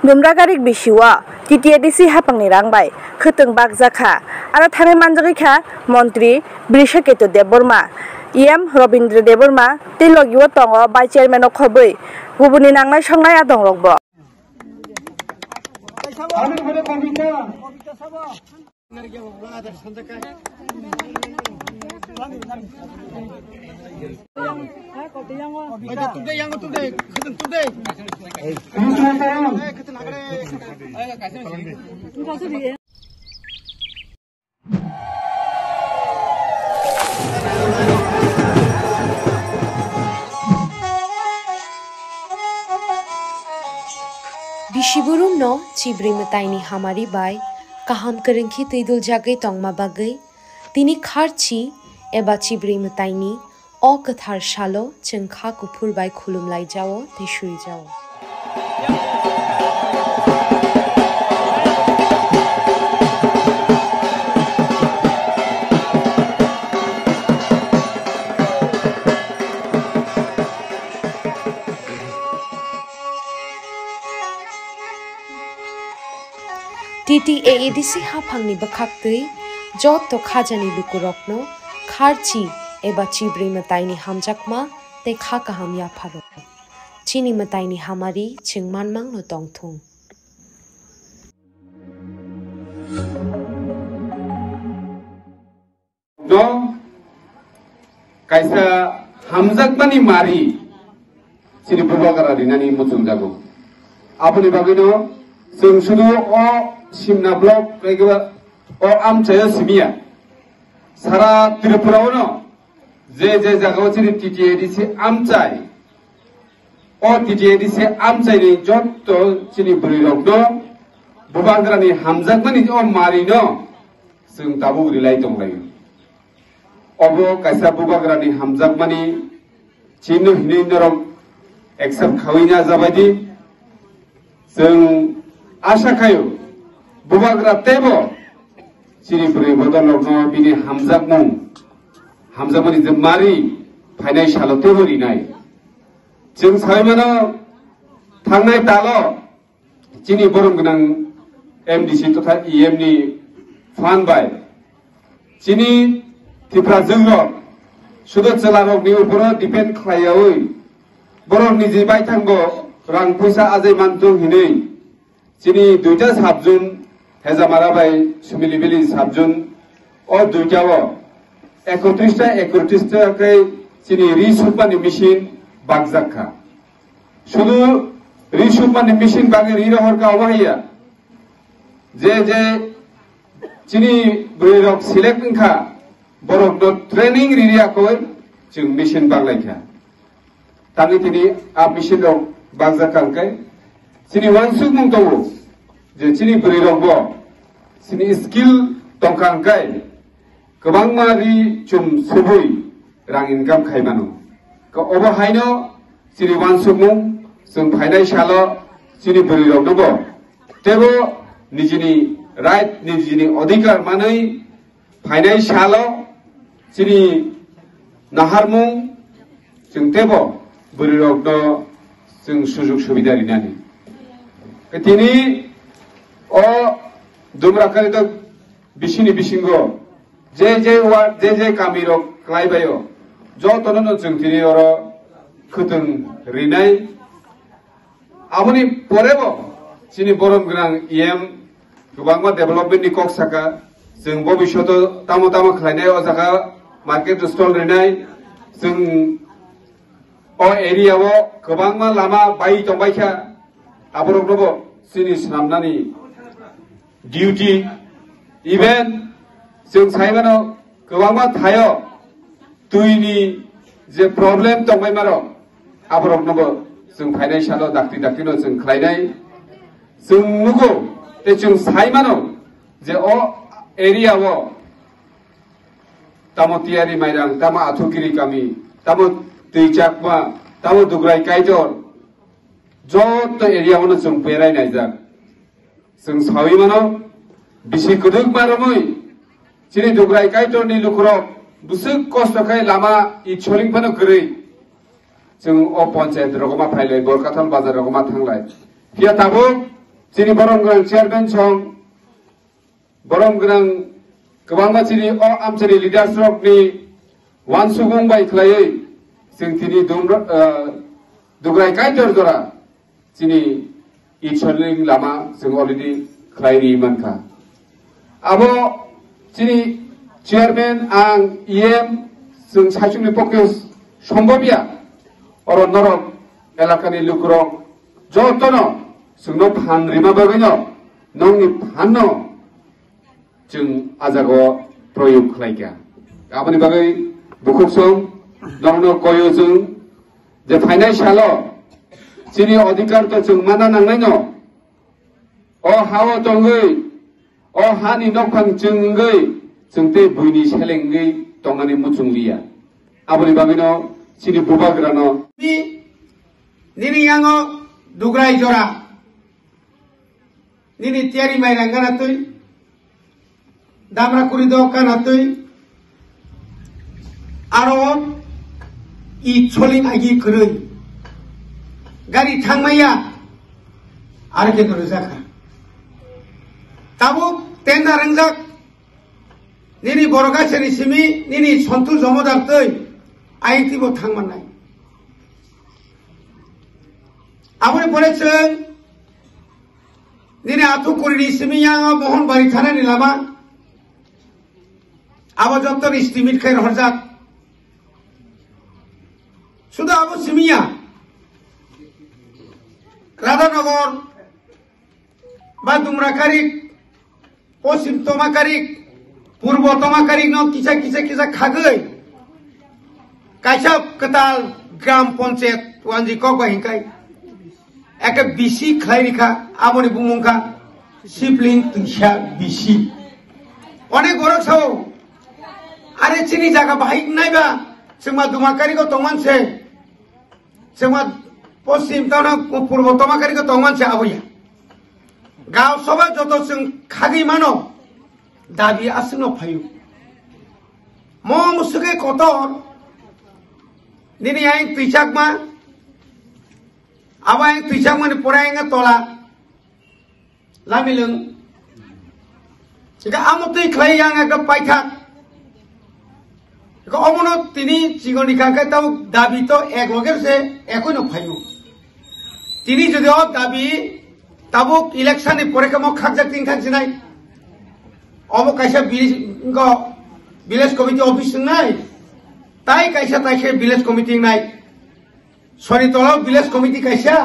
Dumragarik bisiwa TTADC hapangni rangbai khotong bakjaka aro thangai manjagikha Montri Brishaketu Deborma EM Robindra Deborma tilogiwo tongo by chairman of khobui gubuni nangnai songnai adong rokbo Bishiburum no cibri mataini hamari bai kaham kerengki tuidul jagai tongma bagai tini kharchi eba cibri mataini o kathar shalo chengkha kupur bai khulum lai jao tishui jao TTADC hapangni bakhaktui joto khajani lukurokno kharchi eba chibri mataini hamjakma te kha kaham ya pharo chini mataini hamari chingmanmang no tongthung no kaisa hamjakmani mari chini bubagara dinani muchungjago apuni bagino जों सुदु ओ सिमना block रेगवा ओ आमचाया सिमिया सारा त्रिपुरावनो जे जागाव चिनि TTADC आमचाय ओ TTADC आमचायनि जत्त चिनि बुरिरकनो बुबाग्रानि हामजाकमानि ओ Marino जों दाबो rely दंलायो अबो कायसा बुबाग्रानि हामजाकमानि चिनो हिनै नरम accept खावैना जाबायदि जों आशा खायो बुबाग्रा तेबो चिनि बुरै बदलनो बिनि हामजाकमनि जों मारि फाइनाय सालते हरिनाय जों सायमानो थांनाय दालो चिनि बरम गोनां MDC तथा EM नि फान बाय चिनि तिफ्रा जोंरो सुदो चलारकनि उपरो डिपेन्ड खालायावै बरम निजि बाय थांगो रां फैसा आजै मानथुं हिनै चिनि दुइटा साबजुन हेजामारा बाय सुमिलिबिलि साबजुन ओ दुइटाओ 31टा कै चिनि रिसुपमानि मेशिन बागजाखा शुदु रिसुपमानि मेशिन बागे रिरहरका अबाहिया जे चिनि ब्रैरक सिलेक्टखा बरक ट्रेनिंग रिरियाखौ जों मेशिन बागलायखा तानि तिनि आ मेशिन दं बागजाखांखाय चिनि वानसुक मुंतावो जे चिनि ब्रैरकबो चिनि स्किल दंखांखाय गोबां मारि चुम सुबुय रां इनकाम खायमानो अबहायनो चिनि वानसुक मुं जों फायनाय सालो चिनि ब्रैरकनोबो तेबो निजिनि राइट निजिनि अधिकार मानै फायनाय सालो चिनि नाहारमुं जों तेबो ब्रैरकनो जों सुजुग सुबिदा रिनानि तिनी ओ दुमराखानि तो बिसिनि बिसिंगो जे वार्ड जे गामिरक क्लाइबायो जतनो जों तिनी अर खोथों रिनाय आबुनि परेबो चिनि बरम गोनां EM गोबांमा डेभेलपमेन्टनि कक्साका जों भबिष्यत तामो खालायनाय अ जागा मार्केट स्टल रिनाय जों अ एरियाव गोबांमा लामा बाय दंबायखा आबरकनोबो चिनि सामनानि डिउटी इभेन जों सायमानो गोबांमा थायो दुइनि जे प्रब्लेम दंबायमारो आबरकनोबो जों फायनाय सालो दाक्तिनो जों खालायनाय जों नुगौ ते जों सायमानो जे अ एरियाव तामो तियारि माइरां तामो आथुगिरि गामि तामो दैचाकमा तामो दुग्राय कायजर जत एरियावनो जों बेरायनाय जा जों सावैमानो बिसि गोदोक मारमै चिनि दुग्राय कायजरनि लुखरक बुसुक कस्तखाय लामा इचलिंफानो गरै जों अ पन्चायत रगमा फाइलाय बरकाथल बाजार रगमा थांलाय फिया Tabo Sini borong gerang chairman song, borong gerang kebangga sini amsari leaders rock ni wan sugung bai klayai, sing sini dugrai kaitor dora, sini ichorling lama sing already klayai manka. Abo sini chairman ang sing sachungni fokus সম্ভবিয়া or norok elakani lukrok jotono sungno phan rima bagino nongni phanno jung ajago proyog khlaika aboni bagai bukhuksom nongno koyo jung je phainai salo chini adhikar to jung mana nangnaino o hawo tongoi o hani nokphang junggai jungte buini selenggai tongani muchunglia aboni bagino sini bubagrano nini yango dugrai jora nini tiari mai rangana tui damra kuri do kana tui aro I choling agi kurui gari thangmaya arke durujaka tabu tenda rangjak nini boroga cheri simi nini sontu jomodak tui আইতি বো থাংমান নাই আপনি বলেছেন নিনে আতু করি সিমিয়া মোহন বাড়ি থানা নিলামা আবার যত ইস্টিমিট খাই হরজাক শুধু আবু সিমিয়া রাধানগর বা দুমরাকারিক পশ্চিম তমাকারিক পূর্ব তমাকারিক ন কিসা কিসা কিসা খাগৈ Kaisap ketal gram ponset wanji kok hingkai eke bisi khlairika amoni bumungka sibling tisha bisi onek borok sao are chini jaga baik naiba sema dumakari ko tongmanse sema posim tawna purbo tomakari ko tongmanse aboya gaw soba joto sing khagi mano dabi asno phayu mo musuge kotor Nini yang tuisak ma, apa yang tuisak ma ni pura yang tola, lamilung. Jika amu tui klay yang agak paitak, jika omono tini cikoni kakak tahu dabi to ek loger se ekoi no payu. Tini jadi oh dabi tabuk election ni pura kamu khajak tingkat sinai, omo kaisa village committee office nai. তাই কাইসা তাইসে village committee নাই সরিতল village committee কাইসা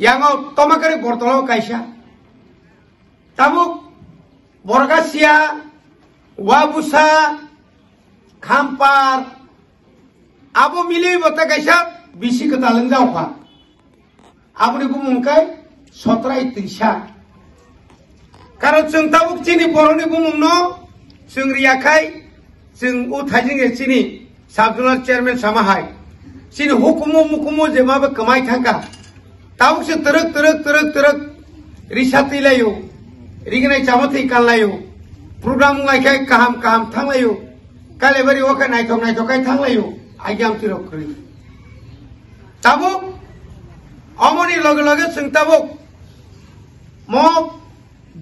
ইয়াঙ্গ তমাকারি বরতল কাইসা তাবুক বরগাছিয়া ওয়াবুসা খামপার আবো মিলি বতা কাইসা BC কতালং যাওফা আপনি বুমুংকাই 17 তিসা কারণ जों তাবুক চিনি বরনি বুমুংনো जों रियाखाय जों उथाइजिं चिनि साबजुनार चेयरमैन सामाहाय चिनि हुकुमो जेमाबो कमाय थांका तावुकसो तरक रिसाति लायो रिगनाय चामथै कानलायो प्रोग्राम लायखाय काहाम थांलायो कालेबारि ओका नायथकाय थांलायो आइगाम तिरक करि ताबुक अमनि लगे लगे जों ताबुक म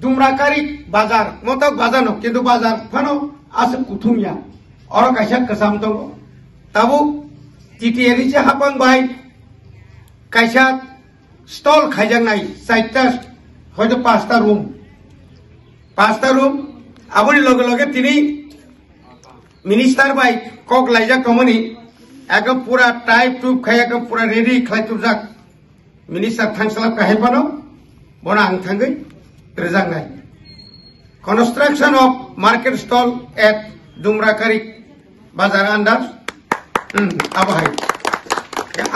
दुमराकारि बाजार मतक बाजार न किन्तु बाजार फानो asal kutumnya orang kaisa kesam tong tabu TTRI se hapang bai kaisa stall khajang nai saita hoyto 5টা room aboni loge loge tini minister bai kok laija komoni ekam pura type tube khaya ekam pura ready khlai tujak minister thangsalap kahai pano bona ang thangai rezang nai Construction of market stall at Dumrakari Bazar Andar.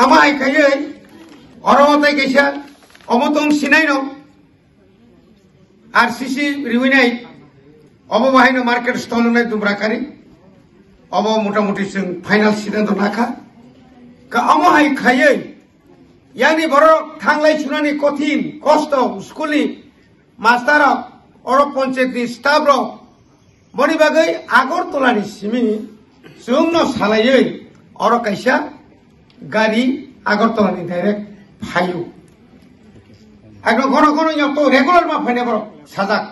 Amai kaya orang otai kaya omotong sinai no RCC riwinai omo bahai no market stall no Dumrakari omo muta-muti sing final sidan to naka ka amai kaya yani borok thanglai chunani kotin kosto skuli master Orang poncet di stabro, boni bagai agor tolani simi, sungno salayai, orang kaisa gari agor tolani direct payu. একদম ঘন ঘন তো regular মা ফাইনে বড় সাজাক